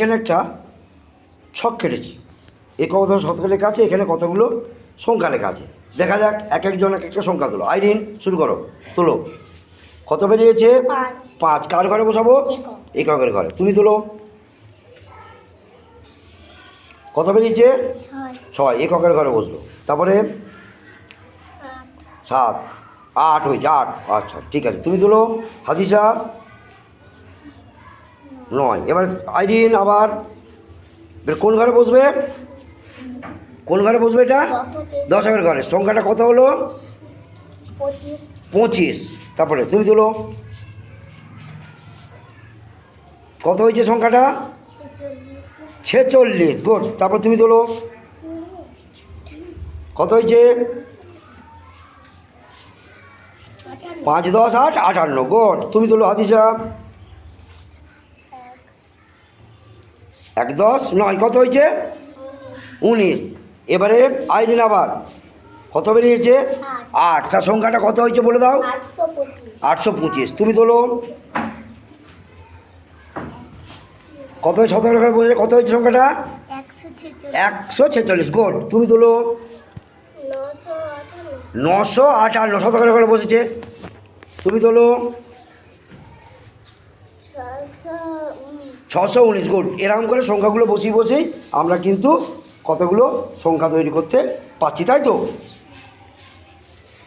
এখানে একটা ছক কেটেছি, একক ধর শতক লেখা আছে, এখানে কতগুলো সংখ্যা লেখা আছে। দেখা যাক এক একজন এক একটা সংখ্যা তোলো। আইরিন শুরু করো, তোলো। কত বেরিয়েছে? 5। কার ঘরে বসাবো? এককের ঘরে। তুমি তোলো। কত বেরিয়েছে? 6। এককের ঘরে বসলো। তারপরে 7, 8 হয়েছে, 8। আচ্ছা ঠিক আছে, তুমি তোলো। হাদিসা 9। এবার আইরিন আবার কোন ঘরে বসবে? কোন ঘরে বসবে এটা? দশকের ঘরে। সংখ্যাটা কত হলো? 25। তারপরে তুমি তোলো। কত হয়েছে সংখ্যাটা? 46। গুড। তারপর তুমি তোলো। কত হয়েছে? 5, 10, 8, 58। গুড। তুমি তোলো হাদিসা। 1, 10, 9। কত হয়েছে? 19। এবারে আইরিন আবার কত বেরিয়েছে? 8। তার সংখ্যাটা কত হয়েছে বলে দাও? 825। তুমি তোলো। কত হয়েছে? শতকের ঘরে বসে কত হয়েছে সংখ্যাটা? 146। গুড। তুমি তোলো। 958। শতকের ঘরে বসেছে। তুমি তোলো। 619। গুড। এরকম করে সংখ্যাগুলো বসেই আমরা কিন্তু কতগুলো সংখ্যা তৈরি করতে পারছি, তাই তো?